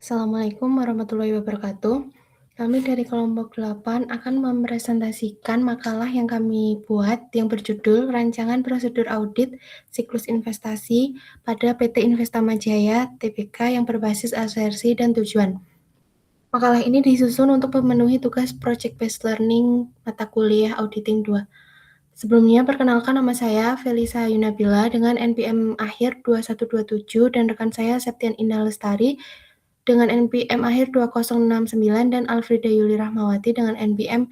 Assalamualaikum warahmatullahi wabarakatuh. Kami dari kelompok 8 akan mempresentasikan makalah yang kami buat yang berjudul Rancangan Prosedur Audit Siklus Investasi pada PT Investama Jaya Tbk yang berbasis asersi dan tujuan. Makalah ini disusun untuk memenuhi tugas Project Based Learning mata kuliah Auditing 2. Sebelumnya, perkenalkan nama saya Felisa Yunabila dengan NPM akhir 2127 dan rekan saya Septian Indah Lestari dengan NPM akhir 2069 dan Alfrida Yuli Rahmawati dengan NPM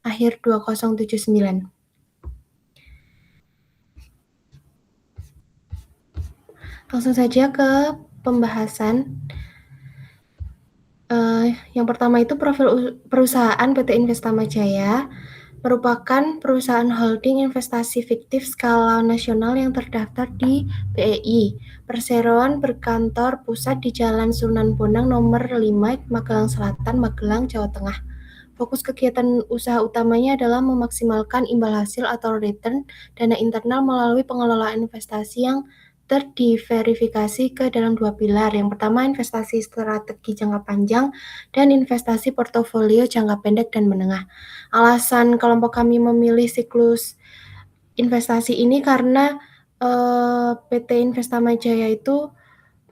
akhir 2079. Langsung saja ke pembahasan. Yang pertama itu profil perusahaan PT Investama Jaya merupakan perusahaan holding investasi fiktif skala nasional yang terdaftar di BEI. Perseroan berkantor pusat di Jalan Sunan Bonang nomor 5, Magelang Selatan, Magelang, Jawa Tengah. Fokus kegiatan usaha utamanya adalah memaksimalkan imbal hasil atau return dana internal melalui pengelolaan investasi yang terdiverifikasi ke dalam dua pilar. Yang pertama, investasi strategi jangka panjang dan investasi portofolio jangka pendek dan menengah. Alasan kelompok kami memilih siklus investasi ini karena PT Investama Jaya itu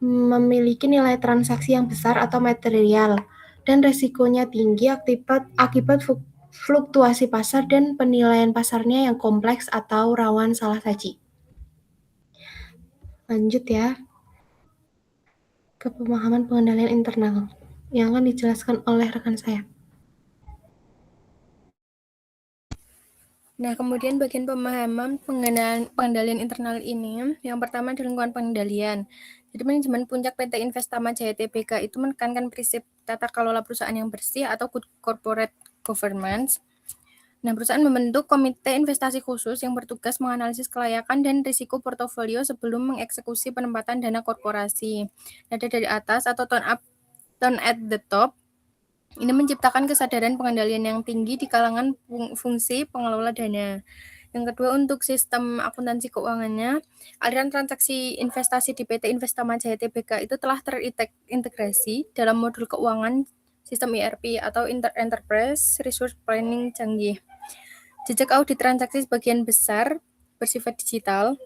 memiliki nilai transaksi yang besar atau material dan resikonya tinggi akibat fluktuasi pasar dan penilaian pasarnya yang kompleks atau rawan salah saji. Lanjut ya ke pemahaman pengendalian internal yang akan dijelaskan oleh rekan saya. Nah, kemudian bagian pemahaman pengendalian internal ini, yang pertama di lingkungan pengendalian. Jadi manajemen puncak PT Investama Jaya Tbk itu menekankan prinsip tata kelola perusahaan yang bersih atau good corporate governance. Nah, perusahaan membentuk komite investasi khusus yang bertugas menganalisis kelayakan dan risiko portofolio sebelum mengeksekusi penempatan dana korporasi. Nada dari atas atau tone at the top ini menciptakan kesadaran pengendalian yang tinggi di kalangan fungsi pengelola dana. Yang kedua, untuk sistem akuntansi keuangannya, aliran transaksi investasi di PT Investama Jaya Tbk itu telah terintegrasi dalam modul keuangan sistem ERP atau Enterprise Resource Planning canggih. Jejak audit transaksi sebagian besar bersifat digital.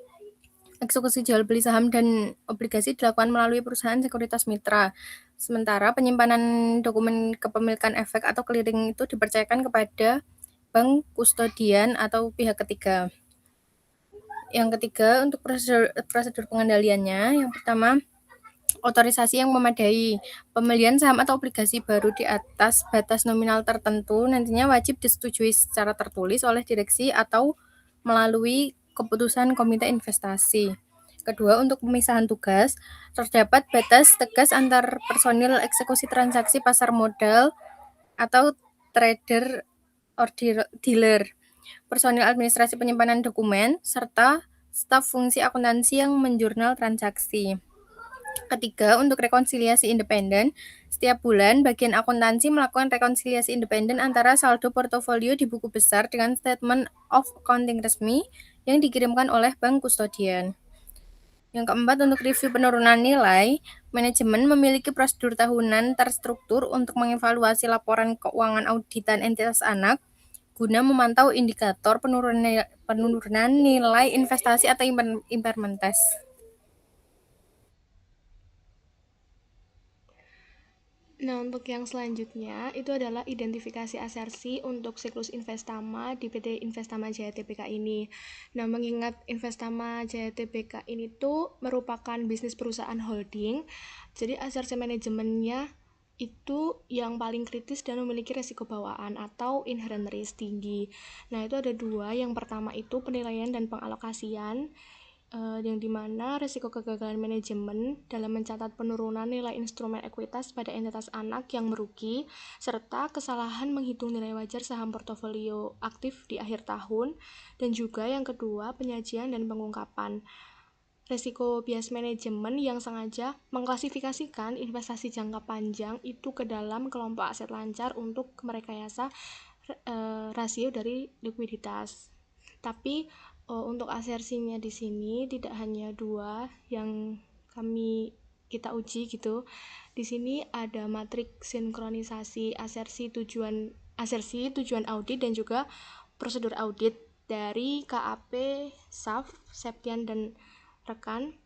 Eksekusi jual beli saham dan obligasi dilakukan melalui perusahaan sekuritas mitra. Sementara penyimpanan dokumen kepemilikan efek atau clearing itu dipercayakan kepada bank kustodian atau pihak ketiga. Yang ketiga, untuk prosedur pengendaliannya, yang pertama, otorisasi yang memadai. Pembelian saham atau obligasi baru di atas batas nominal tertentu nantinya wajib disetujui secara tertulis oleh direksi atau melalui keputusan komite investasi. Kedua, untuk pemisahan tugas, terdapat batas tegas antar personil eksekusi transaksi pasar modal atau trader or dealer, personil administrasi penyimpanan dokumen, serta staf fungsi akuntansi yang menjurnal transaksi. Ketiga, untuk rekonsiliasi independen, setiap bulan bagian akuntansi melakukan rekonsiliasi independen antara saldo portofolio di buku besar dengan statement of accounting resmi yang dikirimkan oleh bank kustodian. Yang keempat, untuk review penurunan nilai, manajemen memiliki prosedur tahunan terstruktur untuk mengevaluasi laporan keuangan auditan entitas anak guna memantau indikator penurunan nilai investasi atau impairment test. Nah, untuk yang selanjutnya itu adalah identifikasi asersi untuk siklus Investama di PT Investama Jaya Tbk ini. Nah, mengingat Investama Jaya Tbk ini tuh merupakan bisnis perusahaan holding, jadi asersi manajemennya itu yang paling kritis dan memiliki resiko bawaan atau inherent risk tinggi. Nah, itu ada dua. Yang pertama itu penilaian dan pengalokasian, yang dimana risiko kegagalan manajemen dalam mencatat penurunan nilai instrumen ekuitas pada entitas anak yang merugi, serta kesalahan menghitung nilai wajar saham portofolio aktif di akhir tahun, dan juga yang kedua penyajian dan pengungkapan risiko bias manajemen yang sengaja mengklasifikasikan investasi jangka panjang itu ke dalam kelompok aset lancar untuk merekayasa rasio dari likuiditas. Tapi untuk asersinya di sini tidak hanya dua yang kami kita uji gitu. Di sini ada matriks sinkronisasi asersi tujuan audit dan juga prosedur audit dari KAP, SAF, Septian dan rekan.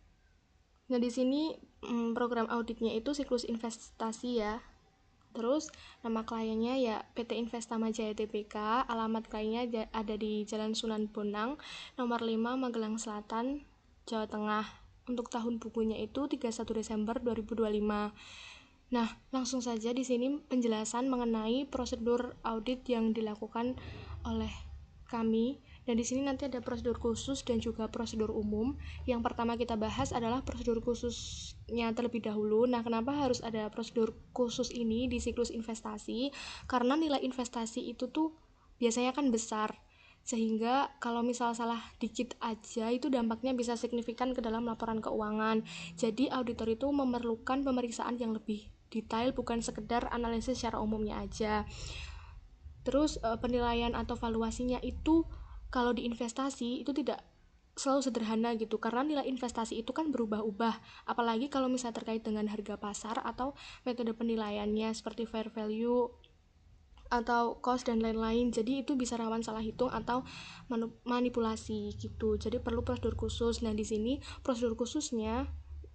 Nah, di sini program auditnya itu siklus investasi ya. Terus nama kliennya ya PT Investama Jaya Tbk, alamat kliennya ada di Jalan Sunan Bonang, nomor 5 Magelang Selatan, Jawa Tengah. Untuk tahun bukunya itu 31 Desember 2025. Nah, langsung saja di sini penjelasan mengenai prosedur audit yang dilakukan oleh kami. Dan di sini nanti ada prosedur khusus dan juga prosedur umum. Yang pertama kita bahas adalah prosedur khususnya terlebih dahulu. Nah, kenapa harus ada prosedur khusus ini di siklus investasi? Karena nilai investasi itu tuh biasanya kan besar. Sehingga kalau misal salah dikit aja itu dampaknya bisa signifikan ke dalam laporan keuangan. Jadi auditor itu memerlukan pemeriksaan yang lebih detail, bukan sekedar analisis secara umumnya aja. Terus penilaian atau valuasinya itu kalau di investasi itu tidak selalu sederhana gitu, karena nilai investasi itu kan berubah-ubah, apalagi kalau misalnya terkait dengan harga pasar atau metode penilaiannya seperti fair value atau cost dan lain-lain. Jadi itu bisa rawan salah hitung atau manipulasi gitu. Jadi perlu prosedur khusus. Nah, di sini prosedur khususnya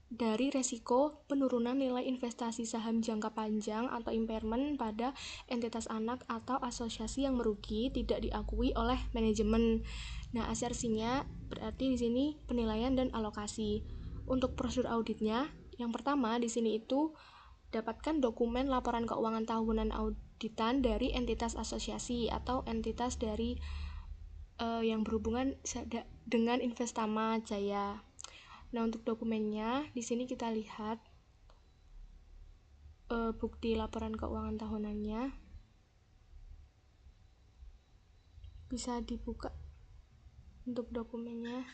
dari resiko penurunan nilai investasi saham jangka panjang atau impairment pada entitas anak atau asosiasi yang merugi tidak diakui oleh manajemen. Nah, asersinya berarti di sini penilaian dan alokasi. Untuk prosedur auditnya, yang pertama di sini itu dapatkan dokumen laporan keuangan tahunan auditan dari entitas asosiasi atau entitas dari yang berhubungan dengan Investama Jaya. Nah, untuk dokumennya di sini kita lihat bukti laporan keuangan tahunannya. Bisa dibuka untuk dokumennya.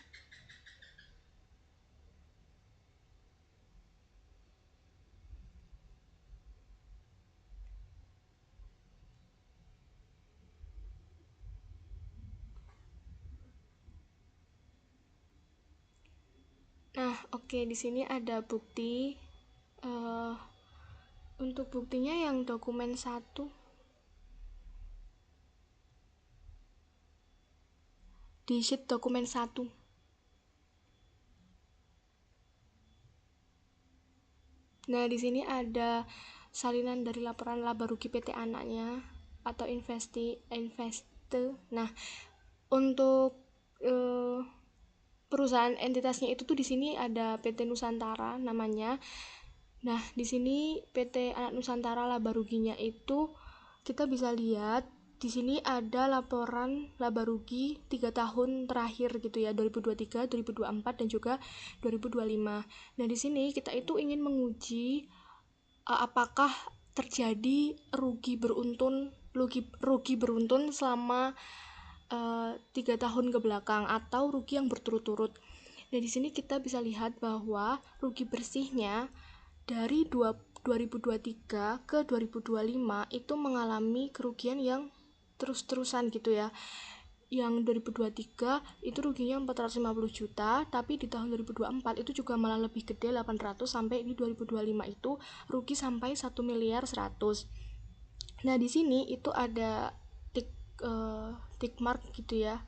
Nah, oke, di sini ada bukti. Untuk buktinya yang dokumen 1 di sheet dokumen 1. Nah, di sini ada salinan dari laporan laba rugi PT anaknya atau investe. Nah, untuk perusahaan entitasnya itu tuh di sini ada PT Nusantara namanya. Nah, di sini PT Anak Nusantara laba ruginya itu kita bisa lihat di sini ada laporan laba rugi 3 tahun terakhir gitu ya, 2023, 2024 dan juga 2025. Nah, di sini kita itu ingin menguji apakah terjadi rugi beruntun selama 3 tahun ke belakang atau rugi yang berturut-turut. Nah, di sini kita bisa lihat bahwa rugi bersihnya dari 2023 ke 2025 itu mengalami kerugian yang terus-terusan gitu ya. Yang 2023 itu ruginya 450 juta, tapi di tahun 2024 itu juga malah lebih gede, 800, sampai di 2025 itu rugi sampai 1 miliar 100. Nah, di sini itu ada tick mark gitu ya.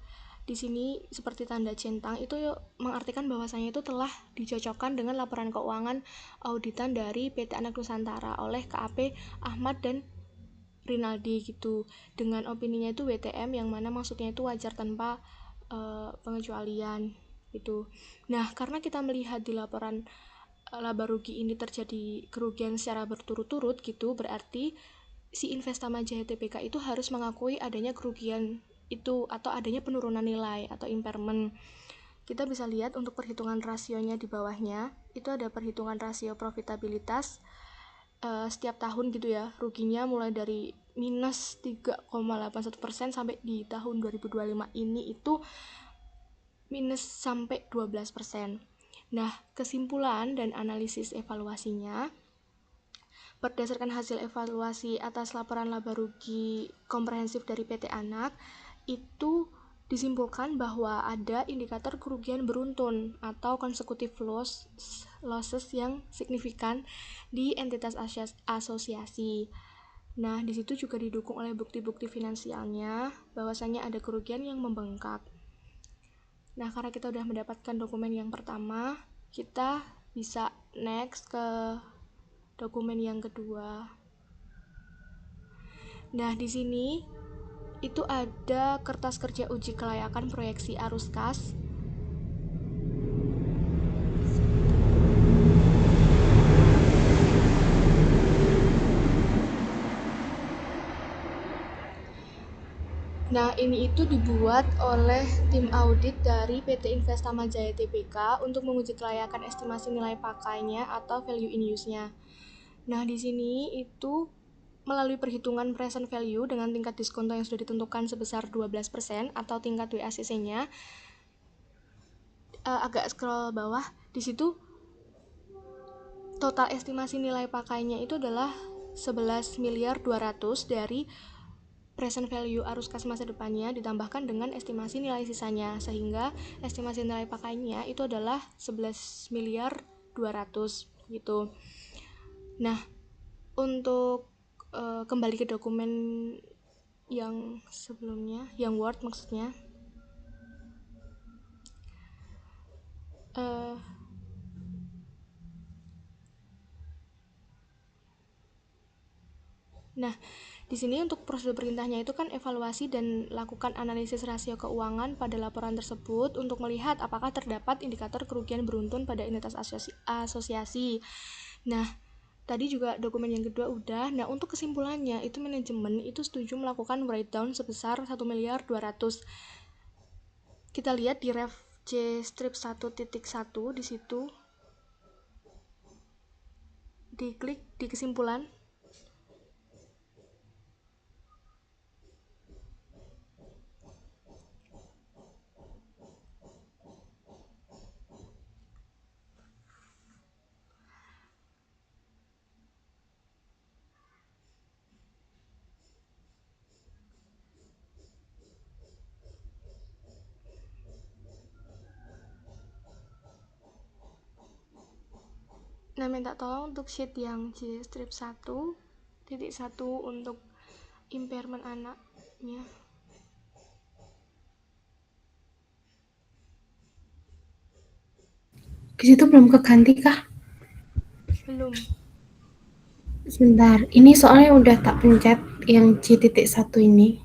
Di sini seperti tanda centang, itu mengartikan bahwasanya itu telah dicocokkan dengan laporan keuangan auditan dari PT Anak Nusantara oleh KAP Ahmad dan Rinaldi gitu, dengan opininya itu WTM, yang mana maksudnya itu wajar tanpa pengecualian gitu. Nah, karena kita melihat di laporan laba rugi ini terjadi kerugian secara berturut-turut gitu, berarti si Investama Jaya Tbk itu harus mengakui adanya kerugian itu atau adanya penurunan nilai atau impairment. Kita bisa lihat untuk perhitungan rasionya di bawahnya, itu ada perhitungan rasio profitabilitas setiap tahun gitu ya. Ruginya mulai dari minus 3,81% sampai di tahun 2025 ini itu minus sampai 12%. Nah, kesimpulan dan analisis evaluasinya, berdasarkan hasil evaluasi atas laporan laba rugi komprehensif dari PT Anak, itu disimpulkan bahwa ada indikator kerugian beruntun atau consecutive losses yang signifikan di entitas asosiasi. Nah, di situ juga didukung oleh bukti-bukti finansialnya bahwasanya ada kerugian yang membengkak. Nah, karena kita udah mendapatkan dokumen yang pertama, kita bisa next ke dokumen yang kedua. Nah, di sini itu ada kertas kerja uji kelayakan proyeksi arus kas. Nah, ini itu dibuat oleh tim audit dari PT Investama Jaya Tbk untuk menguji kelayakan estimasi nilai pakainya atau value in use-nya. Nah, di sini itu melalui perhitungan present value dengan tingkat diskonto yang sudah ditentukan sebesar 12% atau tingkat WACC-nya. Agak scroll bawah, di situ total estimasi nilai pakainya itu adalah 11 miliar 200 dari present value arus kas masa depannya ditambahkan dengan estimasi nilai sisanya, sehingga estimasi nilai pakainya itu adalah 11 miliar 200 gitu. Nah, untuk kembali ke dokumen yang sebelumnya, yang Word maksudnya. Nah, di sini untuk prosedur perintahnya itu kan evaluasi dan lakukan analisis rasio keuangan pada laporan tersebut untuk melihat apakah terdapat indikator kerugian beruntun pada entitas asosiasi. Nah, tadi juga dokumen yang kedua udah. Nah, untuk kesimpulannya itu manajemen itu setuju melakukan write down sebesar 1 miliar 200. Kita lihat di ref C strip 1.1 di situ. Diklik di kesimpulan. Nah, minta tolong untuk sheet yang J strip 1.1 untuk impairment anaknya. Di situ belum keganti kah? Belum. Sebentar, ini soalnya udah tak pencet yang J.1 ini.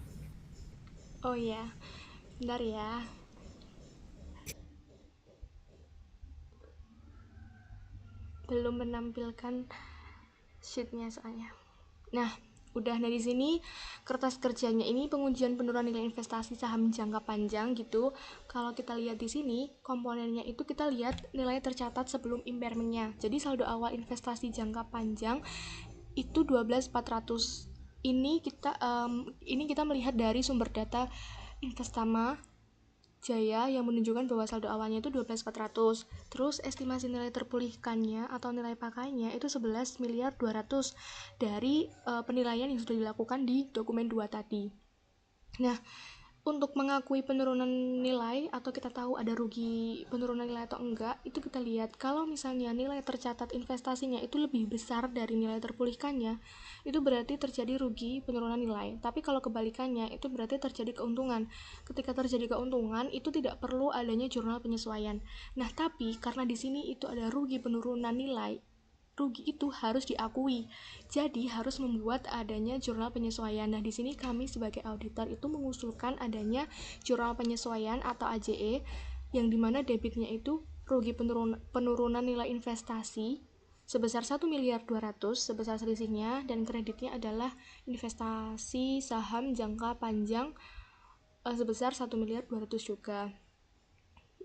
Oh iya, bentar ya. Belum menampilkan sheetnya soalnya. Nah, udah. Nah, di sini kertas kerjanya ini pengujian penurunan nilai investasi saham jangka panjang gitu. Kalau kita lihat di sini, komponennya itu kita lihat nilai tercatat sebelum impairment-nya. Jadi saldo awal investasi jangka panjang itu 12.400. Ini kita melihat dari sumber data Investama Jaya yang menunjukkan bahwa saldo awalnya itu 12.400. Terus estimasi nilai terpulihkannya atau nilai pakainya itu 11 miliar 200 dari penilaian yang sudah dilakukan di dokumen 2 tadi. Nah, untuk mengakui penurunan nilai atau kita tahu ada rugi penurunan nilai atau enggak, itu kita lihat kalau misalnya nilai tercatat investasinya itu lebih besar dari nilai terpulihkannya, itu berarti terjadi rugi penurunan nilai. Tapi kalau kebalikannya, itu berarti terjadi keuntungan. Ketika terjadi keuntungan, itu tidak perlu adanya jurnal penyesuaian. Nah, tapi karena di sini itu ada rugi penurunan nilai, rugi itu harus diakui. Jadi harus membuat adanya jurnal penyesuaian. Nah, di sini kami sebagai auditor itu mengusulkan adanya jurnal penyesuaian atau AJE yang dimana debitnya itu rugi penurunan nilai investasi sebesar 1 miliar 200 sebesar selisihnya, dan kreditnya adalah investasi saham jangka panjang sebesar 1 miliar 200 juga.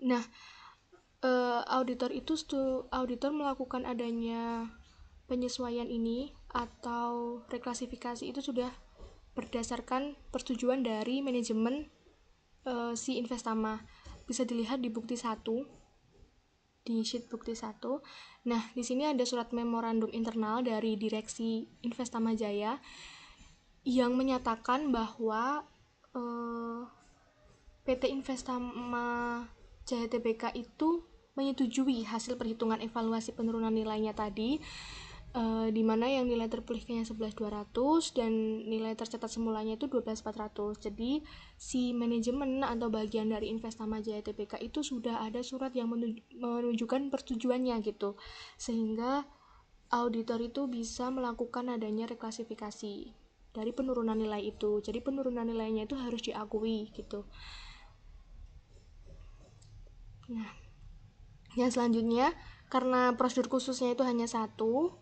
Nah, auditor melakukan adanya penyesuaian ini atau reklasifikasi itu sudah berdasarkan persetujuan dari manajemen si Investama. Bisa dilihat di bukti 1, di sheet bukti 1. Nah, di sini ada surat memorandum internal dari Direksi Investama Jaya yang menyatakan bahwa PT Investama Jaya Tbk itu menyetujui hasil perhitungan evaluasi penurunan nilainya tadi, di mana yang nilai terpulihkannya 11.200 dan nilai tercatat semulanya itu 12.400. Jadi si manajemen atau bagian dari Investama Jaya Tbk itu sudah ada surat yang menunjukkan persetujuannya gitu, sehingga auditor itu bisa melakukan adanya reklasifikasi dari penurunan nilai itu. Jadi penurunan nilainya itu harus diakui gitu. Nah, yang selanjutnya, karena prosedur khususnya itu hanya satu,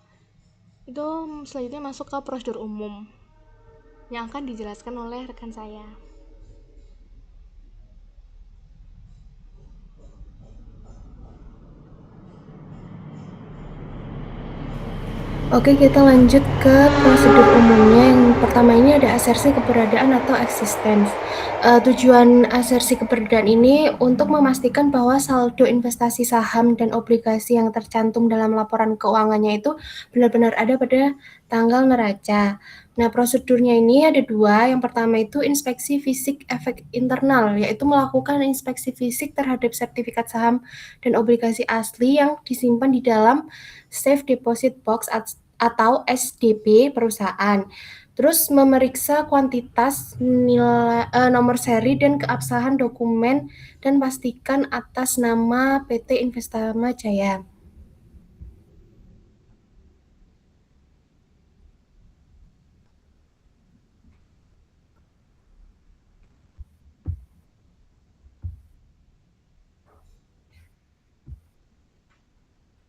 itu selanjutnya masuk ke prosedur umum yang akan dijelaskan oleh rekan saya. Oke, kita lanjut ke prosedur umumnya. Yang pertama ini ada asersi keberadaan atau existence. Tujuan asersi keberadaan ini untuk memastikan bahwa saldo investasi saham dan obligasi yang tercantum dalam laporan keuangannya itu benar-benar ada pada tanggal neraca. Nah, prosedurnya ini ada dua. Yang pertama itu inspeksi fisik efek internal, yaitu melakukan inspeksi fisik terhadap sertifikat saham dan obligasi asli yang disimpan di dalam safe deposit box atau SDP perusahaan. Terus memeriksa kuantitas, nilai, nomor seri dan keabsahan dokumen dan pastikan atas nama PT Investama Jaya.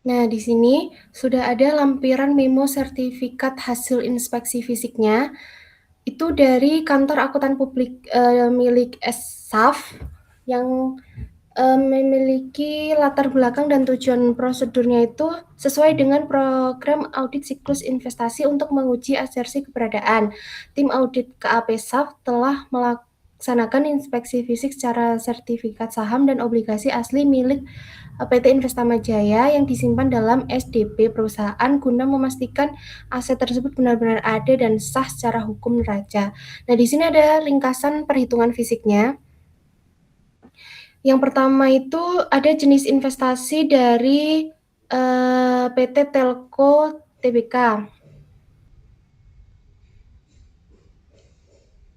Nah, di sini sudah ada lampiran memo sertifikat hasil inspeksi fisiknya. Itu dari kantor akuntan publik milik SAF yang memiliki latar belakang dan tujuan prosedurnya itu sesuai dengan program audit siklus investasi untuk menguji asersi keberadaan. Tim audit KAP SAF telah melaksanakan inspeksi fisik secara sertifikat saham dan obligasi asli milik PT Investama Jaya yang disimpan dalam SDP perusahaan guna memastikan aset tersebut benar-benar ada dan sah secara hukum neraca. Nah, di sini ada ringkasan perhitungan fisiknya. Yang pertama itu ada jenis investasi dari PT Telco Tbk.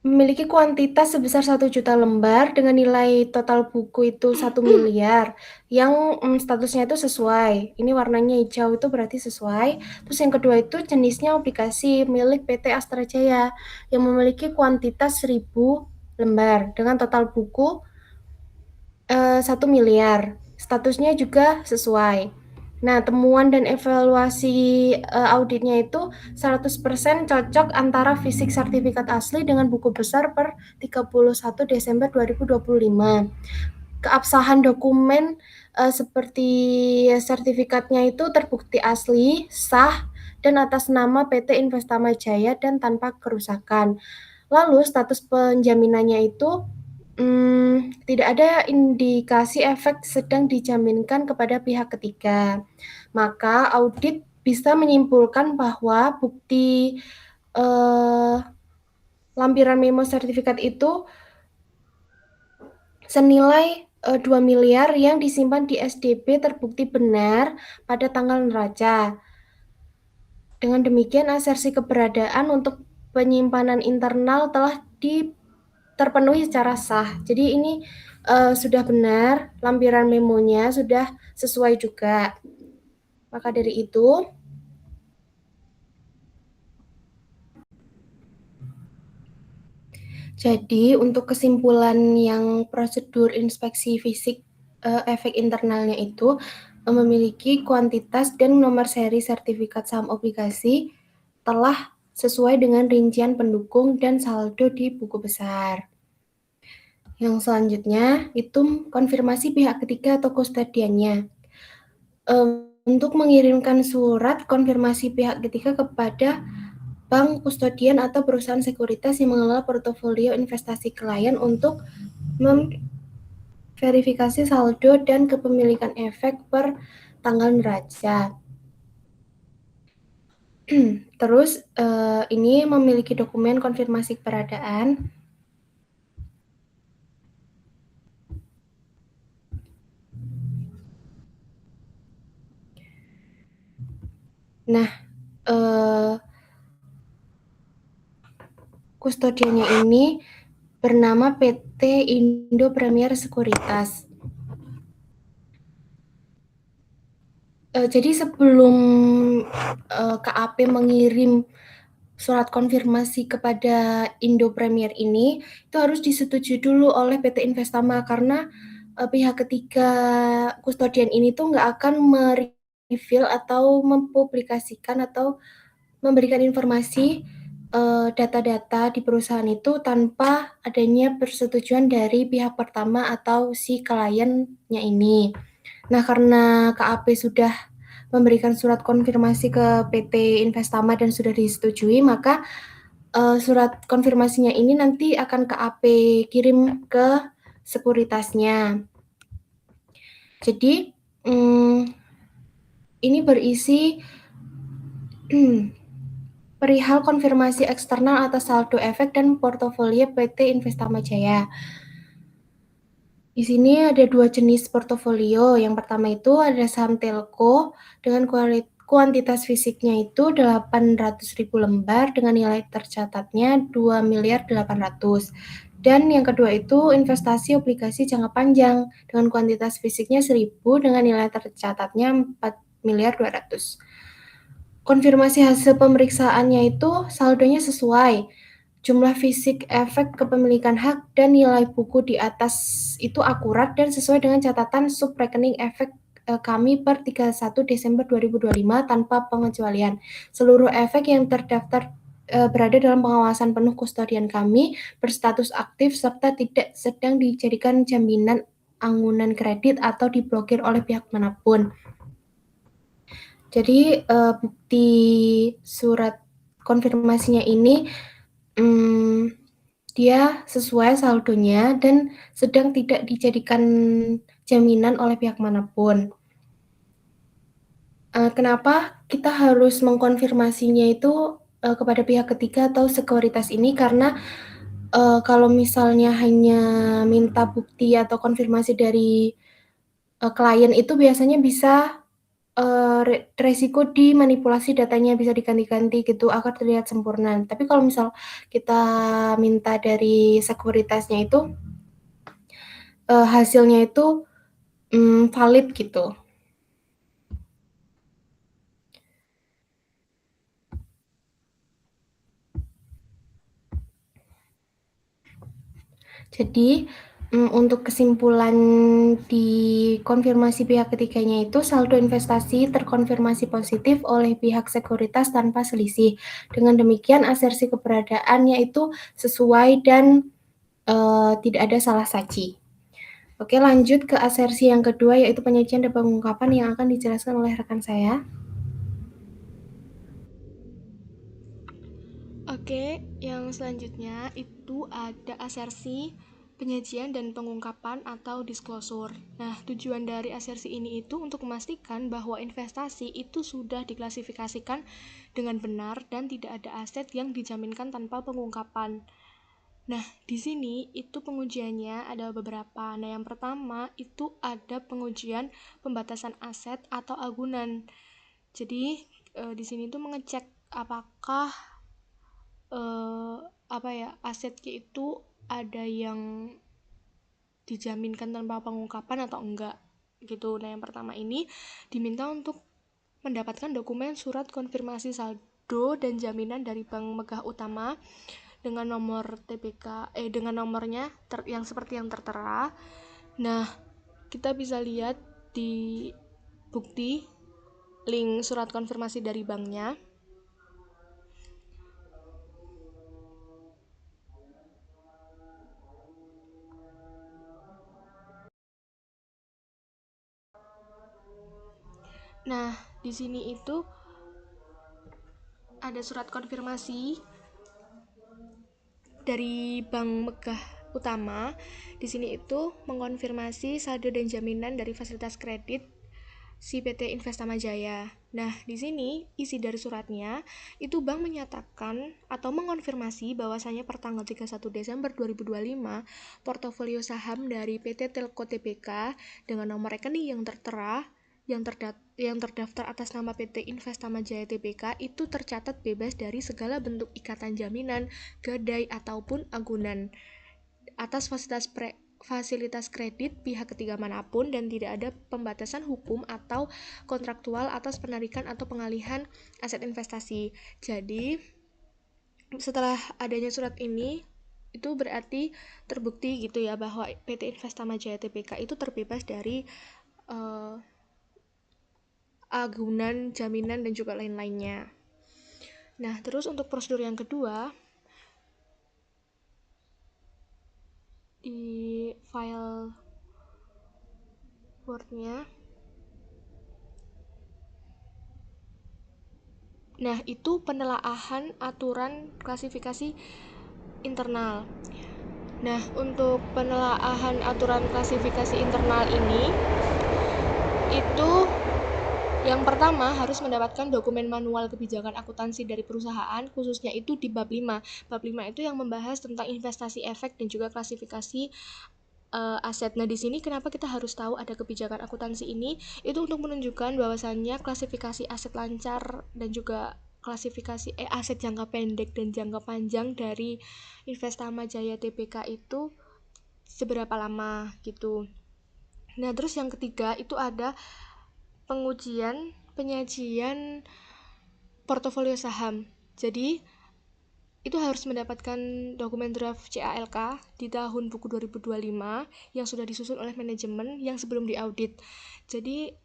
Memiliki kuantitas sebesar 1 juta lembar dengan nilai total buku itu 1 miliar yang statusnya itu sesuai. Ini warnanya hijau itu berarti sesuai. Terus yang kedua itu jenisnya obligasi milik PT Astra Jaya yang memiliki kuantitas 1.000 lembar dengan total buku 1 miliar. Statusnya juga sesuai. Nah, temuan dan evaluasi auditnya itu 100% cocok antara fisik sertifikat asli dengan buku besar per 31 Desember 2025. Keabsahan dokumen seperti sertifikatnya itu terbukti asli, sah, dan atas nama PT Investama Jaya dan tanpa kerusakan. Lalu status penjaminannya itu tidak ada indikasi efek sedang dijaminkan kepada pihak ketiga. Maka audit bisa menyimpulkan bahwa bukti lampiran memo sertifikat itu senilai 2 miliar yang disimpan di SDP terbukti benar pada tanggal neraca. Dengan demikian, asersi keberadaan untuk penyimpanan internal telah terpenuhi secara sah. Jadi ini sudah benar, lampiran memonya sudah sesuai juga. Maka dari itu, jadi untuk kesimpulan yang prosedur inspeksi fisik efek internalnya itu memiliki kuantitas dan nomor seri sertifikat saham obligasi telah sesuai dengan rincian pendukung dan saldo di buku besar. Yang selanjutnya itu konfirmasi pihak ketiga atau kustodiannya. Untuk mengirimkan surat konfirmasi pihak ketiga kepada bank kustodian atau perusahaan sekuritas yang mengelola portofolio investasi klien untuk memverifikasi saldo dan kepemilikan efek per tanggal neraca. Terus ini memiliki dokumen konfirmasi keberadaan. Nah, kustodiannya ini bernama PT Indo Premier Sekuritas. Jadi sebelum KAP mengirim surat konfirmasi kepada Indo Premier ini, itu harus disetujui dulu oleh PT Investama karena pihak ketiga kustodian ini tuh nggak akan mereveal atau mempublikasikan atau memberikan informasi data-data di perusahaan itu tanpa adanya persetujuan dari pihak pertama atau si kliennya ini. Nah, karena KAP sudah memberikan surat konfirmasi ke PT Investama dan sudah disetujui, maka surat konfirmasinya ini nanti akan KAP kirim ke sekuritasnya. Jadi, ini berisi perihal konfirmasi eksternal atas saldo efek dan portofolio PT Investama Jaya. Di sini ada 2 jenis portofolio. Yang pertama itu ada saham Telco dengan kuantitas fisiknya itu 800.000 lembar dengan nilai tercatatnya 2.800.000. Dan yang kedua itu investasi obligasi jangka panjang dengan kuantitas fisiknya 1.000 dengan nilai tercatatnya 4.200.000. Konfirmasi hasil pemeriksaannya itu saldonya sesuai. Jumlah fisik efek kepemilikan hak dan nilai buku di atas itu akurat dan sesuai dengan catatan subrekening efek kami per 31 Desember 2025 tanpa pengecualian. Seluruh efek yang terdaftar berada dalam pengawasan penuh kustodian kami, berstatus aktif serta tidak sedang dijadikan jaminan anggunan kredit atau diblokir oleh pihak manapun. Jadi bukti surat konfirmasinya ini dia sesuai saldonya dan sedang tidak dijadikan jaminan oleh pihak manapun. Kenapa kita harus mengkonfirmasinya itu kepada pihak ketiga atau sekuritas ini? Karena kalau misalnya hanya minta bukti atau konfirmasi dari klien itu biasanya bisa resiko dimanipulasi datanya bisa diganti-ganti gitu agar terlihat sempurna. Tapi kalau misal kita minta dari sekuritasnya itu hasilnya itu valid gitu. Jadi untuk kesimpulan di konfirmasi pihak ketiganya itu saldo investasi terkonfirmasi positif oleh pihak sekuritas tanpa selisih. Dengan demikian asersi keberadaannya itu sesuai dan tidak ada salah saji. Oke, lanjut ke asersi yang kedua yaitu penyajian dan pengungkapan yang akan dijelaskan oleh rekan saya. Oke, yang selanjutnya itu ada asersi, penyajian dan pengungkapan atau disclosure. Nah, tujuan dari asersi ini itu untuk memastikan bahwa investasi itu sudah diklasifikasikan dengan benar dan tidak ada aset yang dijaminkan tanpa pengungkapan. Nah, di sini itu pengujiannya ada beberapa. Nah, yang pertama itu ada pengujian pembatasan aset atau agunan. Jadi, di sini tuh mengecek apakah asetnya itu ada yang dijaminkan tanpa pengungkapan atau enggak gitu. Nah, yang pertama ini diminta untuk mendapatkan dokumen surat konfirmasi saldo dan jaminan dari bank megah utama dengan nomor TPK dengan nomornya yang seperti yang tertera. Nah, kita bisa lihat di bukti link surat konfirmasi dari banknya. Nah, di sini itu ada surat konfirmasi dari Bank Megah Utama. Di sini itu mengkonfirmasi saldo dan jaminan dari fasilitas kredit si PT Investama Jaya. Nah, di sini isi dari suratnya itu bank menyatakan atau mengonfirmasi bahwasanya per tanggal 31 Desember 2025 portofolio saham dari PT Telco Tbk dengan nomor rekening yang tertera yang terdaftar atas nama PT Investama Jaya Tbk itu tercatat bebas dari segala bentuk ikatan jaminan, gadai ataupun agunan atas fasilitas kredit pihak ketiga manapun, dan tidak ada pembatasan hukum atau kontraktual atas penarikan atau pengalihan aset investasi. Jadi setelah adanya surat ini itu berarti terbukti gitu ya bahwa PT Investama Jaya Tbk itu terbebas dari agunan, jaminan, dan juga lain-lainnya. Nah, terus untuk prosedur yang kedua, di file Word-nya, nah itu penelaahan aturan klasifikasi internal. Nah, untuk penelaahan aturan klasifikasi internal ini, itu yang pertama harus mendapatkan dokumen manual kebijakan akuntansi dari perusahaan, khususnya itu di bab 5. Bab 5 itu yang membahas tentang investasi efek dan juga klasifikasi aset. Nah, di sini kenapa kita harus tahu ada kebijakan akuntansi ini? Itu untuk menunjukkan bahwasannya klasifikasi aset lancar dan juga klasifikasi aset jangka pendek dan jangka panjang dari Investama Jaya Tbk itu seberapa lama gitu. Nah, terus yang ketiga itu ada penyajian portofolio saham. Jadi itu harus mendapatkan dokumen draft CALK di tahun buku 2025 yang sudah disusun oleh manajemen yang sebelum diaudit. Jadi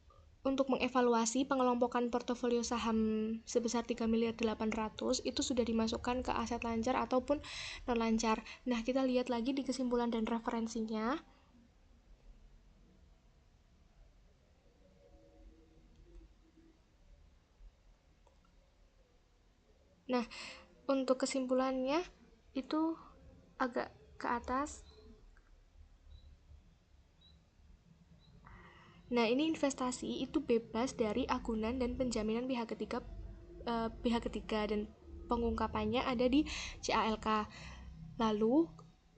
untuk mengevaluasi pengelompokan portofolio saham sebesar 3.800.000.000 itu sudah dimasukkan ke aset lancar ataupun non lancar. Nah, kita lihat lagi di kesimpulan dan referensinya. Nah, untuk kesimpulannya itu agak ke atas. Nah, ini investasi itu bebas dari agunan dan penjaminan pihak ketiga dan pengungkapannya ada di CALK. Lalu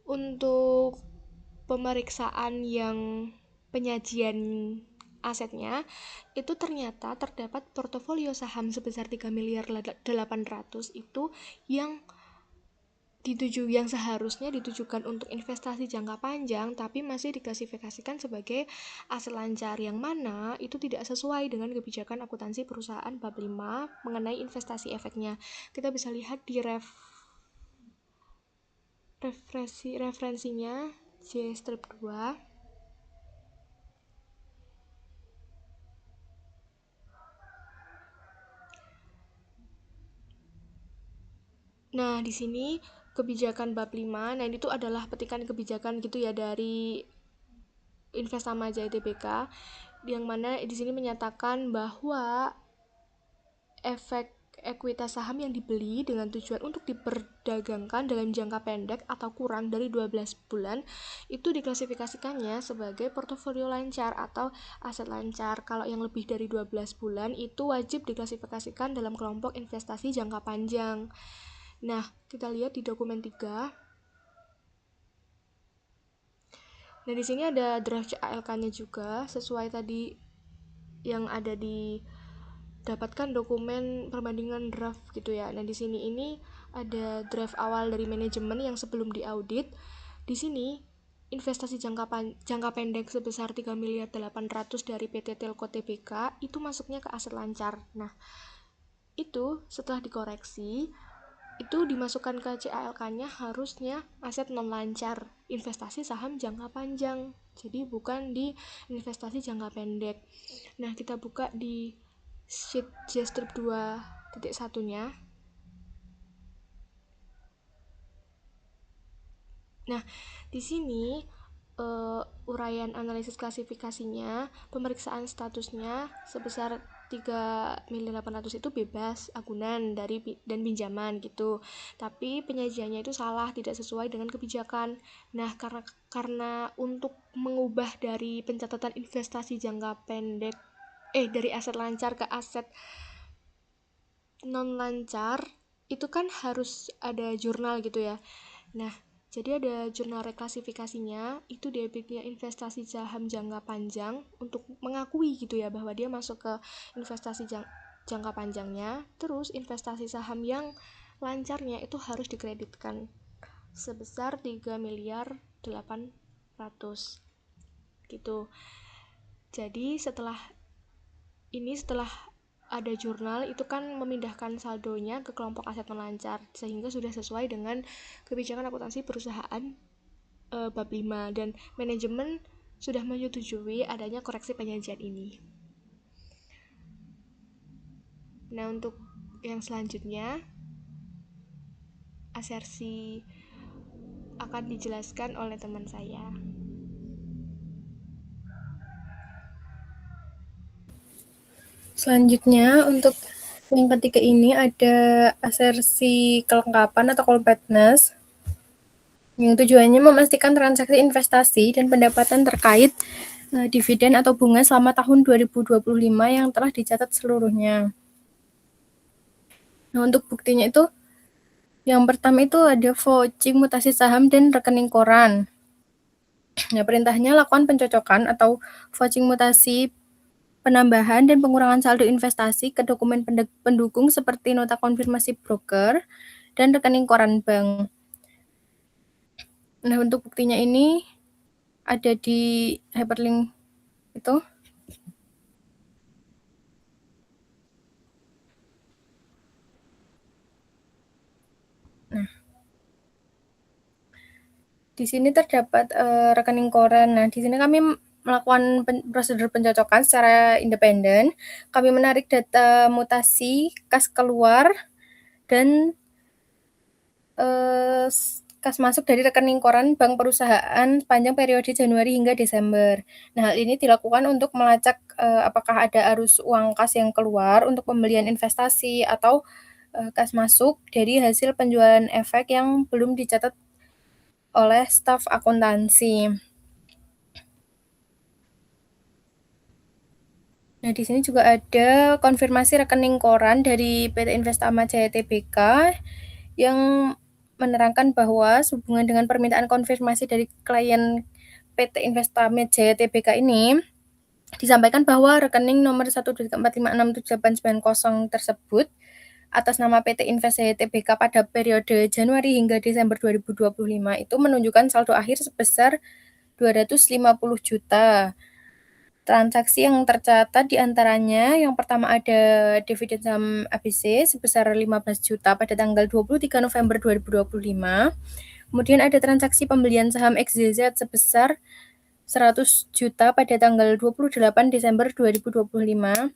untuk pemeriksaan yang penyajian asetnya itu ternyata terdapat portofolio saham sebesar 3.800.000.000 itu yang seharusnya ditujukan untuk investasi jangka panjang tapi masih diklasifikasikan sebagai aset lancar, yang mana itu tidak sesuai dengan kebijakan akuntansi perusahaan bab 5 mengenai investasi efeknya. Kita bisa lihat di referensinya J strip 2. Nah, di sini kebijakan bab 5. Nah, ini tuh adalah petikan kebijakan gitu ya dari Investama Jaya Tbk, yang mana di sini menyatakan bahwa efek ekuitas saham yang dibeli dengan tujuan untuk diperdagangkan dalam jangka pendek atau kurang dari 12 bulan itu diklasifikasikannya sebagai portofolio lancar atau aset lancar. Kalau yang lebih dari 12 bulan itu wajib diklasifikasikan dalam kelompok investasi jangka panjang. Nah, kita lihat di dokumen 3. Nah, di sini ada draft CALK-nya juga, sesuai tadi yang ada di dapatkan dokumen perbandingan draft gitu ya. Nah, di sini ini ada draft awal dari manajemen yang sebelum diaudit. Di sini investasi jangka pendek sebesar 3.800.000.000 dari PT Telco Tbk itu masuknya ke aset lancar. Nah, itu setelah dikoreksi itu dimasukkan ke CALK-nya harusnya aset non lancar, investasi saham jangka panjang. Jadi bukan di investasi jangka pendek. Nah, kita buka di sheet J strip 2.1-nya. Nah, di sini uraian analisis klasifikasinya, pemeriksaan statusnya sebesar 3.800.000 itu bebas agunan dan pinjaman gitu. Tapi penyajiannya itu salah, tidak sesuai dengan kebijakan. Nah, karena untuk mengubah dari pencatatan investasi jangka pendek dari aset lancar ke aset non lancar itu kan harus ada jurnal gitu ya. Nah, Jadi ada jurnal reklasifikasinya, itu debitnya investasi saham jangka panjang untuk mengakui gitu ya bahwa dia masuk ke investasi jangka panjangnya. Terus investasi saham yang lancarnya itu harus dikreditkan sebesar 3.800.000.000 gitu. Jadi setelah ada jurnal itu kan memindahkan saldonya ke kelompok aset melancar sehingga sudah sesuai dengan kebijakan akuntansi perusahaan bab 5 dan manajemen sudah menyetujui adanya koreksi penyajian ini. Nah, untuk yang selanjutnya asersi akan dijelaskan oleh teman saya. Selanjutnya untuk yang ketiga ini ada asersi kelengkapan atau completeness yang tujuannya memastikan transaksi investasi dan pendapatan terkait dividen atau bunga selama tahun 2025 yang telah dicatat seluruhnya. Nah, untuk buktinya itu yang pertama itu ada vouching mutasi saham dan rekening koran. Nah, perintahnya lakukan pencocokan atau vouching mutasi penambahan dan pengurangan saldo investasi ke dokumen pendukung seperti nota konfirmasi broker dan rekening koran bank. Nah, untuk buktinya ini ada di hyperlink itu. Nah, di sini terdapat rekening koran. Nah, di sini kami melakukan prosedur pencocokan secara independen. Kami menarik data mutasi kas keluar dan kas masuk dari rekening koran bank perusahaan sepanjang periode Januari hingga Desember. Nah, hal ini dilakukan untuk melacak apakah ada arus uang kas yang keluar untuk pembelian investasi atau kas masuk dari hasil penjualan efek yang belum dicatat oleh staf akuntansi. Nah, di sini juga ada konfirmasi rekening koran dari PT Investama Jaya Tbk yang menerangkan bahwa sehubungan dengan permintaan konfirmasi dari klien PT Investama Jaya Tbk ini disampaikan bahwa rekening nomor 1.4567890 tersebut atas nama PT Invest Jaya Tbk pada periode Januari hingga Desember 2025 itu menunjukkan saldo akhir sebesar 250 juta. Transaksi yang tercatat diantaranya yang pertama ada dividen saham ABC sebesar 15 juta pada tanggal 23 November 2025. Kemudian ada transaksi pembelian saham XZZ sebesar 100 juta pada tanggal 28 Desember 2025.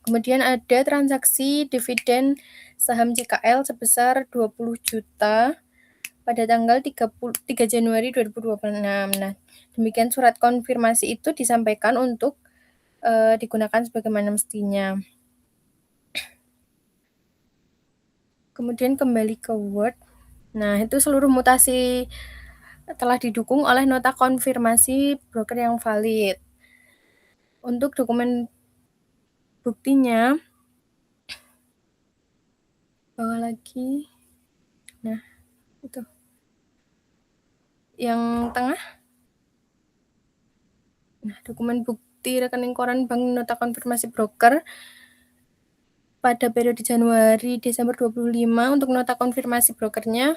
Kemudian ada transaksi dividen saham CKL sebesar 20 juta pada tanggal 3 Januari 2026. Nah, demikian surat konfirmasi itu disampaikan untuk digunakan sebagaimana mestinya. Kemudian kembali ke Word. Nah, itu seluruh mutasi telah didukung oleh nota konfirmasi broker yang valid. Untuk dokumen buktinya, bawah lagi. Nah, itu. Yang tengah. Nah, dokumen bukti rekening koran bank nota konfirmasi broker pada periode Januari Desember 25 untuk nota konfirmasi brokernya.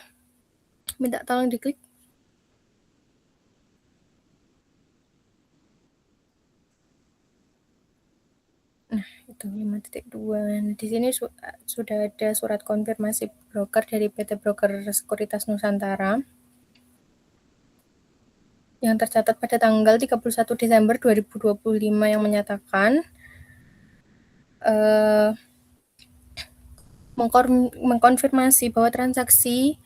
Minta tolong diklik. Nah, itu 5.2. Di sini sudah ada surat konfirmasi broker dari PT Broker Sekuritas Nusantara yang tercatat pada tanggal 31 Desember 2025 yang menyatakan mengkonfirmasi bahwa transaksi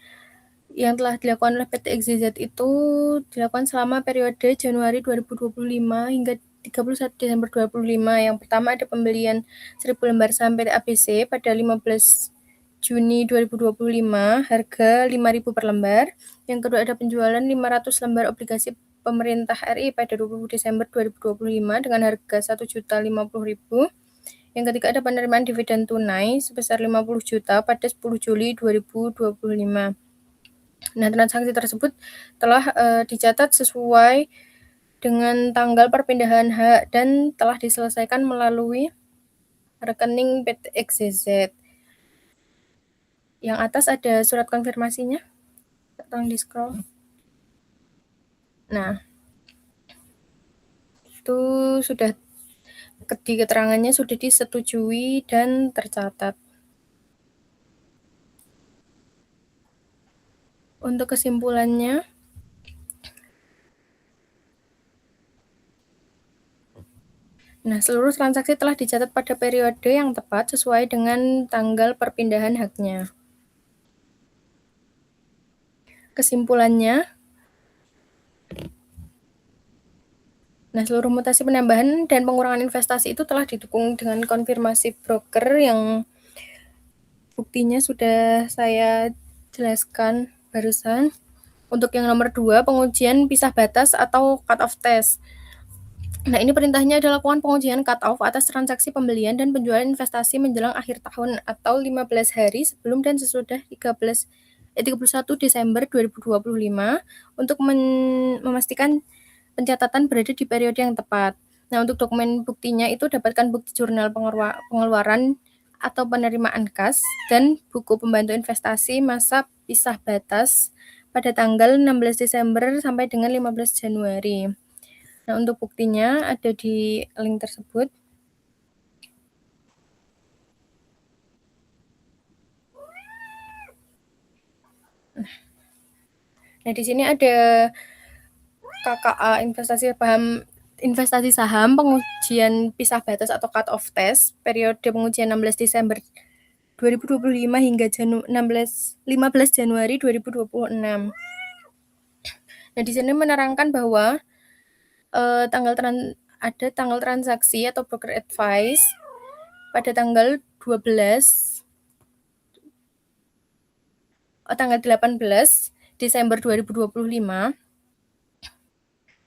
yang telah dilakukan oleh PT XZZ itu dilakukan selama periode Januari 2025 hingga 31 Desember 2025. Yang pertama ada pembelian 1.000 lembar saham PT ABC pada 15 Juni 2025 harga 5.000 per lembar. Yang kedua ada penjualan 500 lembar obligasi pemerintah RI pada 20 Desember 2025 dengan harga 1.050.000. Yang ketiga ada penerimaan dividen tunai sebesar 50 juta pada 10 Juli 2025. Nah, transaksi tersebut telah dicatat sesuai dengan tanggal perpindahan hak dan telah diselesaikan melalui rekening PT XYZ. Yang atas ada surat konfirmasinya. Tolong di-scroll. Nah, itu sudah di keterangannya sudah disetujui dan tercatat. Untuk kesimpulannya, nah, seluruh transaksi telah dicatat pada periode yang tepat sesuai dengan tanggal perpindahan haknya. Kesimpulannya, nah, seluruh mutasi penambahan dan pengurangan investasi itu telah didukung dengan konfirmasi broker yang buktinya sudah saya jelaskan barusan. Untuk yang nomor 2, pengujian pisah batas atau cut-off test. Nah, ini perintahnya adalah lakukan pengujian cut-off atas transaksi pembelian dan penjualan investasi menjelang akhir tahun atau 15 hari sebelum dan sesudah 31 Desember 2025 untuk memastikan pencatatan berada di periode yang tepat. Nah, untuk dokumen buktinya itu dapatkan bukti jurnal pengeluaran atau penerimaan kas dan buku pembantu investasi masa pisah batas pada tanggal 16 Desember sampai dengan 15 Januari. Nah, untuk buktinya ada di link tersebut. Nah, di sini ada KKA investasi saham pengujian pisah batas atau cut off test periode pengujian 16 Desember 2025 hingga 15 Januari 2026. Nah, di sini menerangkan bahwa ada tanggal transaksi atau broker advice pada tanggal 18 Desember 2025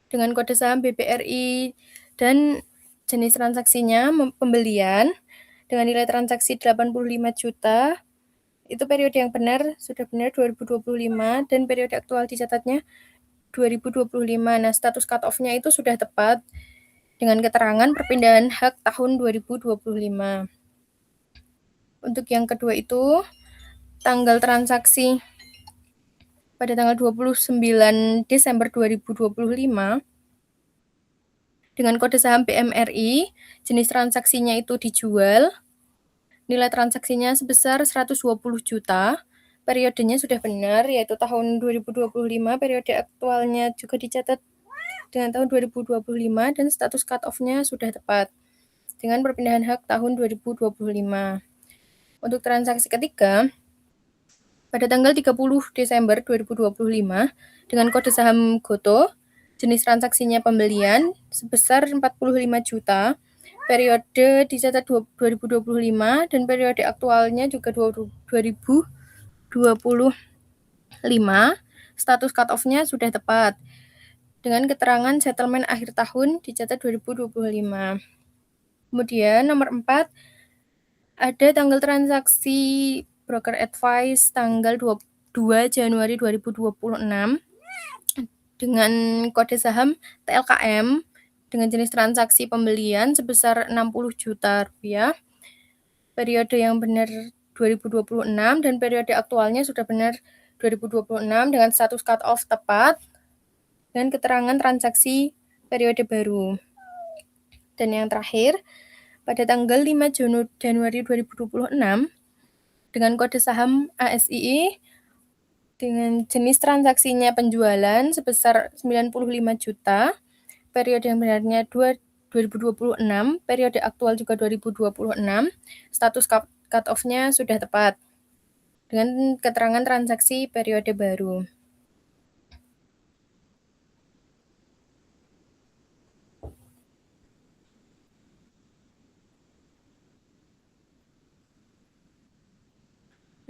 dengan kode saham BBRI dan jenis transaksinya pembelian dengan nilai transaksi 85 juta. Itu periode yang benar, sudah benar 2025 dan periode aktual dicatatnya 2025. Nah, status cut off-nya itu sudah tepat dengan keterangan perpindahan hak tahun 2025. Untuk yang kedua itu tanggal transaksi pada tanggal 29 Desember 2025 dengan kode saham BMRI, jenis transaksinya itu dijual, nilai transaksinya sebesar 120 juta, periodenya sudah benar, yaitu tahun 2025, periode aktualnya juga dicatat dengan tahun 2025, dan status cut off-nya sudah tepat dengan perpindahan hak tahun 2025. Untuk transaksi ketiga, pada tanggal 30 Desember 2025, dengan kode saham GOTO, jenis transaksinya pembelian sebesar 45 juta, periode dicatat 2025 dan periode aktualnya juga 2025. Status cut off-nya sudah tepat dengan keterangan settlement akhir tahun dicatat 2025. Kemudian nomor 4 ada tanggal transaksi broker advice tanggal 2 Januari 2026 dengan kode saham TLKM dengan jenis transaksi pembelian sebesar 60 juta rupiah. Periode yang benar 2026 dan periode aktualnya sudah benar 2026 dengan status cut off tepat dan keterangan transaksi periode baru. Dan yang terakhir, pada tanggal 5 Januari 2026 dengan kode saham ASII dengan jenis transaksinya penjualan sebesar 95 juta, periode yang benarnya 2026, periode aktual juga 2026, status cut off-nya sudah tepat dengan keterangan transaksi periode baru.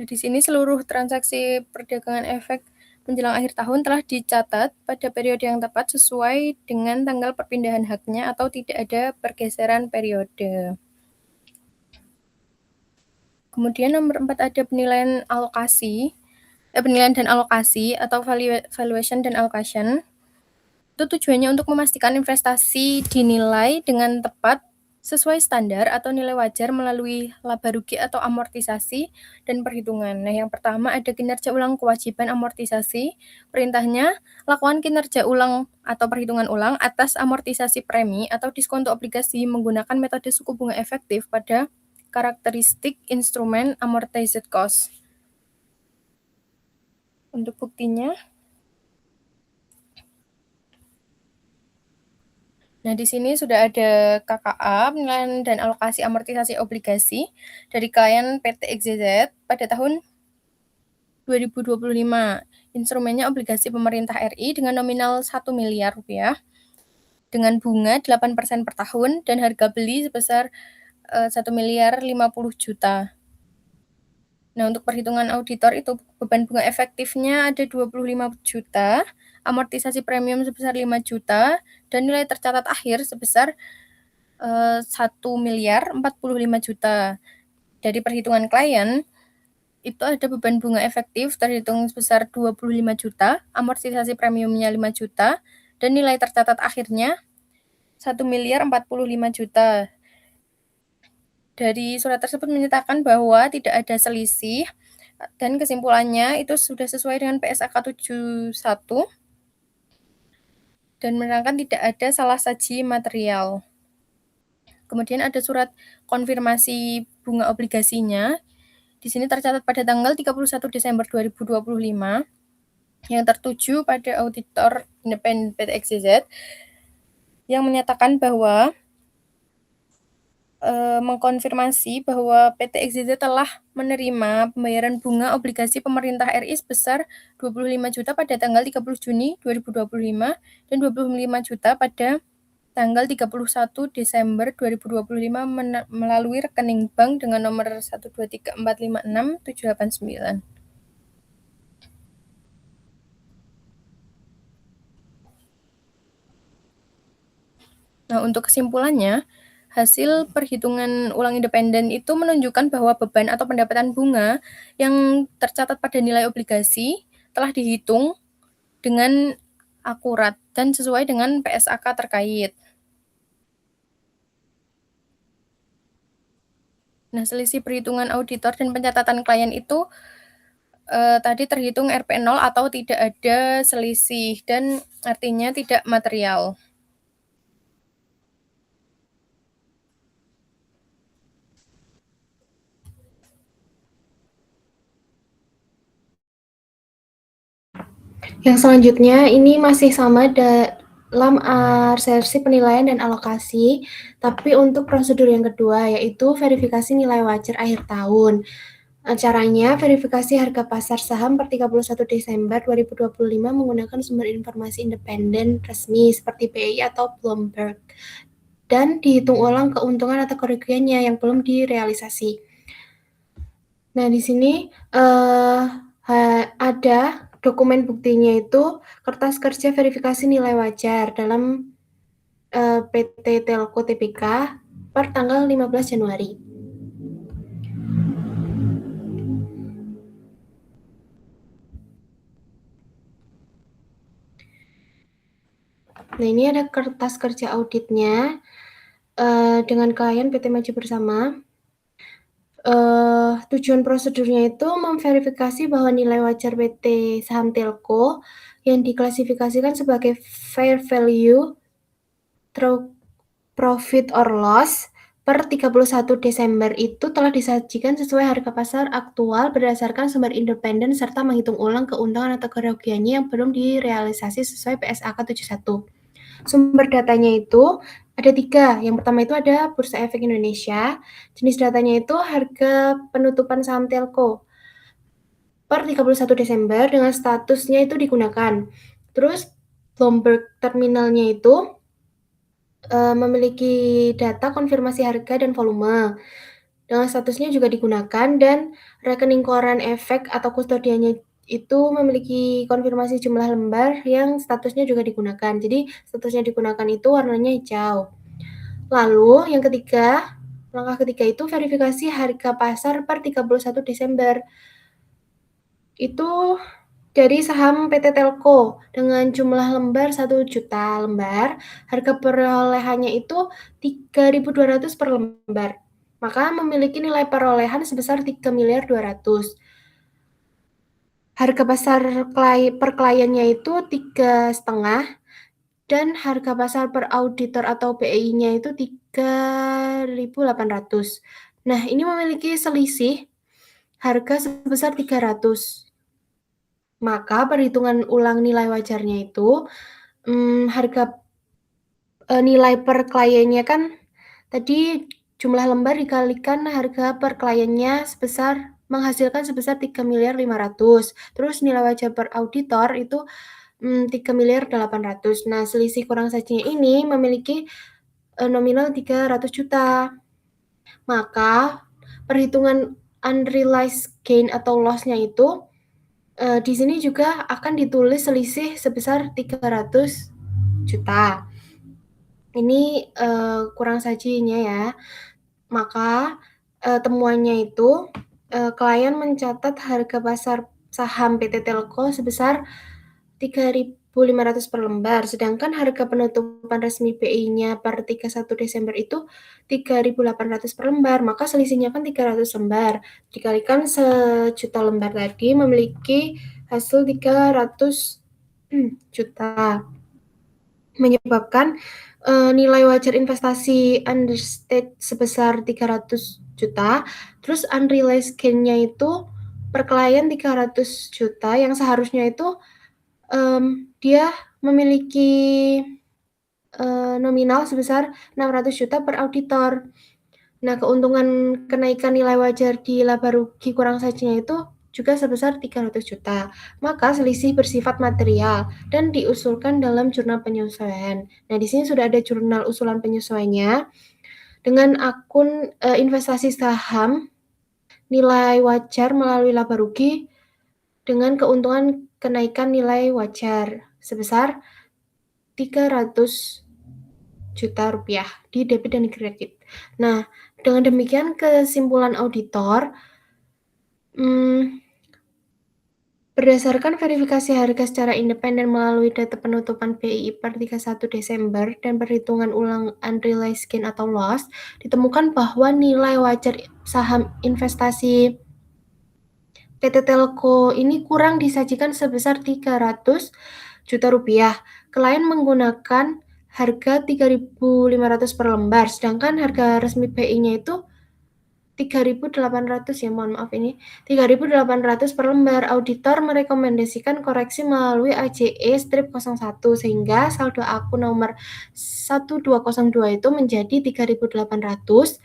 Nah, di sini seluruh transaksi perdagangan efek menjelang akhir tahun telah dicatat pada periode yang tepat sesuai dengan tanggal perpindahan haknya atau tidak ada pergeseran periode. Kemudian nomor 4 ada penilaian alokasi. penilaian dan alokasi atau valuation dan allocation. Itu tujuannya untuk memastikan investasi dinilai dengan tepat sesuai standar atau nilai wajar melalui laba rugi atau amortisasi dan perhitungan. Nah, yang pertama ada kinerja ulang kewajiban amortisasi. Perintahnya, lakukan kinerja ulang atau perhitungan ulang atas amortisasi premi atau diskonto obligasi menggunakan metode suku bunga efektif pada karakteristik instrumen amortized cost. Untuk buktinya, nah, di sini sudah ada KKA, penilaian dan alokasi amortisasi obligasi dari klien PT XYZ pada tahun 2025. Instrumennya obligasi pemerintah RI dengan nominal 1 miliar rupiah dengan bunga 8% per tahun dan harga beli sebesar 1 miliar 50 juta. Nah, untuk perhitungan auditor itu beban bunga efektifnya ada 25 juta, amortisasi premium sebesar 5 juta, dan nilai tercatat akhir sebesar 1 miliar 45 juta. Dari perhitungan klien, itu ada beban bunga efektif terhitung sebesar 25 juta, amortisasi premiumnya 5 juta, dan nilai tercatat akhirnya 1 miliar 45 juta. Dari surat tersebut menyatakan bahwa tidak ada selisih dan kesimpulannya itu sudah sesuai dengan PSAK 71 dan menerangkan tidak ada salah saji material. Kemudian ada surat konfirmasi bunga obligasinya. Di sini tercatat pada tanggal 31 Desember 2025 yang tertuju pada auditor independen PT XYZ yang menyatakan bahwa mengkonfirmasi bahwa PT XYZ telah menerima pembayaran bunga obligasi pemerintah RI sebesar 25 juta pada tanggal 30 Juni 2025 dan 25 juta pada tanggal 31 Desember 2025 melalui rekening bank dengan nomor 123456789. Nah, untuk kesimpulannya, hasil perhitungan ulang independen itu menunjukkan bahwa beban atau pendapatan bunga yang tercatat pada nilai obligasi telah dihitung dengan akurat dan sesuai dengan PSAK terkait. Nah, selisih perhitungan auditor dan pencatatan klien itu tadi terhitung RP0 atau tidak ada selisih dan artinya tidak material. Yang selanjutnya ini masih sama dalam sesi penilaian dan alokasi, tapi untuk prosedur yang kedua yaitu verifikasi nilai wajar akhir tahun. Caranya, verifikasi harga pasar saham per 31 Desember 2025 menggunakan sumber informasi independen resmi seperti BI atau Bloomberg dan dihitung ulang keuntungan atau kerugiannya yang belum direalisasi. Nah, di sini ada dokumen buktinya itu kertas kerja verifikasi nilai wajar dalam PT Telco TBK per tanggal 15 Januari. Nah, ini ada kertas kerja auditnya dengan klien PT Maju Bersama. Tujuan prosedurnya itu memverifikasi bahwa nilai wajar PT Saham Telco yang diklasifikasikan sebagai fair value through profit or loss per 31 Desember itu telah disajikan sesuai harga pasar aktual berdasarkan sumber independen serta menghitung ulang keuntungan atau kerugiannya yang belum direalisasi sesuai PSAK 71. Sumber datanya itu ada 3. Yang pertama itu ada Bursa Efek Indonesia. Jenis datanya itu harga penutupan saham Telco per 31 Desember dengan statusnya itu digunakan. Terus Bloomberg terminalnya itu memiliki data konfirmasi harga dan volume. Dengan statusnya juga digunakan dan rekening koran efek atau kustodiannya itu memiliki konfirmasi jumlah lembar yang statusnya juga digunakan. Jadi statusnya digunakan itu warnanya hijau. Lalu yang ketiga, langkah ketiga itu verifikasi harga pasar per 31 Desember. itu dari saham PT Telco dengan jumlah lembar 1 juta lembar, harga perolehannya itu 3.200 per lembar. Maka memiliki nilai perolehan sebesar 3.200.000.000. Harga pasar per kliennya itu 3,5 dan harga pasar per auditor atau BEI-nya itu 3.800. Nah, ini memiliki selisih harga sebesar 300. Maka perhitungan ulang nilai wajarnya itu harga nilai per kliennya kan tadi jumlah lembar dikalikan harga per kliennya menghasilkan sebesar 3.500.000. Terus nilai wajar per auditor itu 3.800.000. Nah, selisih kurang sajinya ini memiliki nominal 300 juta. Maka perhitungan unrealized gain atau loss-nya itu di sini juga akan ditulis selisih sebesar 300 juta. Ini kurang sajinya ya. Maka temuannya itu klien mencatat harga pasar saham PT Telco sebesar 3.500 per lembar, sedangkan harga penutupan resmi BI-nya per 31 Desember itu 3.800 per lembar, maka selisihnya kan 300 lembar. Dikalikan sejuta lembar tadi memiliki hasil 300 juta. Menyebabkan nilai wajar investasi understate sebesar 300 juta, terus unrealized gain-nya itu per klien 300 juta, yang seharusnya itu dia memiliki nominal sebesar 600 juta per auditor. Nah, keuntungan kenaikan nilai wajar di laba rugi kurang sajinya itu juga sebesar 300 juta. Maka selisih bersifat material dan diusulkan dalam jurnal penyesuaian. Nah, di sini sudah ada jurnal usulan penyesuaiannya dengan akun investasi saham nilai wajar melalui laba rugi dengan keuntungan kenaikan nilai wajar sebesar 300 juta rupiah di debit dan kredit. Nah, dengan demikian kesimpulan auditor, berdasarkan verifikasi harga secara independen melalui data penutupan BI per 31 Desember dan perhitungan ulang unrealized gain atau loss, ditemukan bahwa nilai wajar saham investasi PT Telco ini kurang disajikan sebesar 300 juta rupiah. Klien menggunakan harga 3.500 per lembar, sedangkan harga resmi BI-nya itu 3.800 ya, mohon maaf ini 3.800 per lembar. Auditor merekomendasikan koreksi melalui AJE strip 01 sehingga saldo akun nomor 1202 itu menjadi 3.800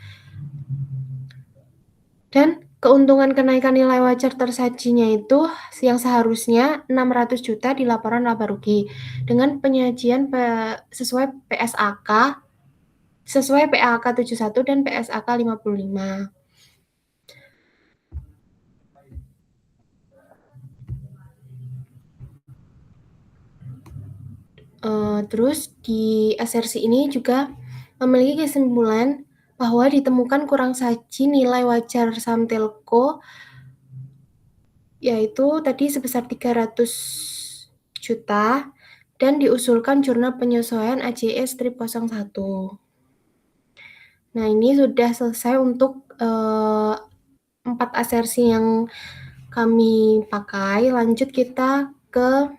dan keuntungan kenaikan nilai wajar tersajinya itu yang seharusnya 600 juta di laporan laba rugi dengan penyajian sesuai PSAK 71 dan PSAK 55. Terus di asersi ini juga memiliki kesimpulan bahwa ditemukan kurang saji nilai wajar saham Telco yaitu tadi sebesar 300 juta dan diusulkan jurnal penyesuaian AJE strip 01. Nah, ini sudah selesai untuk 4 asersi yang kami pakai. Lanjut kita ke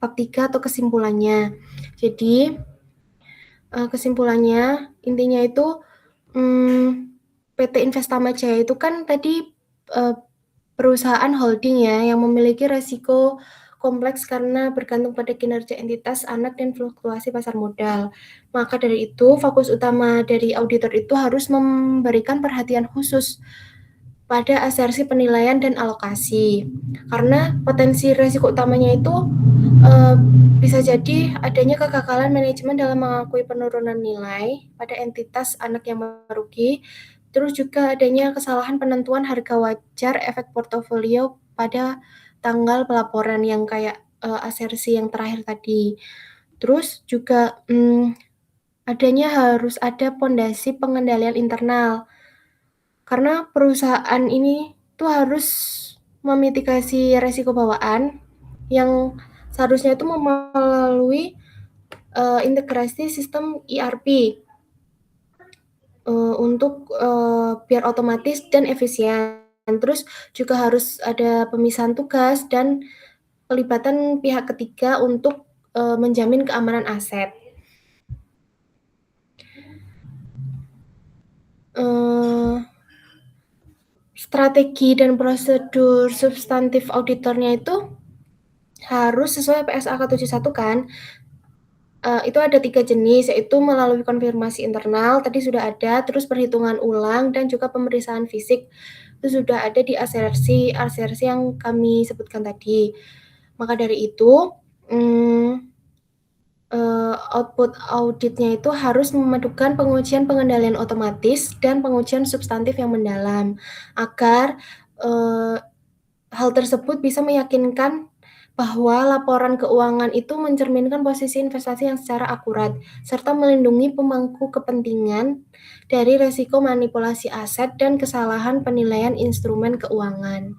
bab 3 atau kesimpulannya. Jadi kesimpulannya intinya itu PT Investama Jaya itu kan tadi perusahaan holding ya yang memiliki resiko kompleks karena bergantung pada kinerja entitas anak dan fluktuasi pasar modal. Maka dari itu fokus utama dari auditor itu harus memberikan perhatian khusus pada asersi penilaian dan alokasi. Karena potensi resiko utamanya itu bisa jadi adanya kegagalan manajemen dalam mengakui penurunan nilai pada entitas anak yang merugi, terus juga adanya kesalahan penentuan harga wajar efek portofolio pada tanggal pelaporan yang kayak asersi yang terakhir tadi. Terus juga adanya harus ada pondasi pengendalian internal. Karena perusahaan ini tuh harus memitigasi resiko bawaan yang seharusnya itu melalui integrasi sistem ERP untuk biar otomatis dan efisien. Terus juga harus ada pemisahan tugas dan pelibatan pihak ketiga untuk menjamin keamanan aset. Strategi dan prosedur substantif auditornya itu harus sesuai PSAK 71 kan. Itu ada 3 jenis, yaitu melalui konfirmasi internal, tadi sudah ada, terus perhitungan ulang, dan juga pemeriksaan fisik. Itu sudah ada di ASERSI yang kami sebutkan tadi. Maka dari itu, output auditnya itu harus memadukan pengujian pengendalian otomatis dan pengujian substantif yang mendalam, agar hal tersebut bisa meyakinkan bahwa laporan keuangan itu mencerminkan posisi investasi yang secara akurat, serta melindungi pemangku kepentingan dari resiko manipulasi aset dan kesalahan penilaian instrumen keuangan.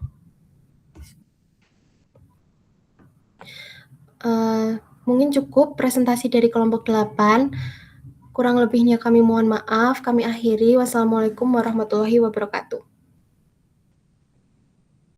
Mungkin cukup presentasi dari kelompok 8. Kurang lebihnya kami mohon maaf, kami akhiri. Wassalamualaikum warahmatullahi wabarakatuh.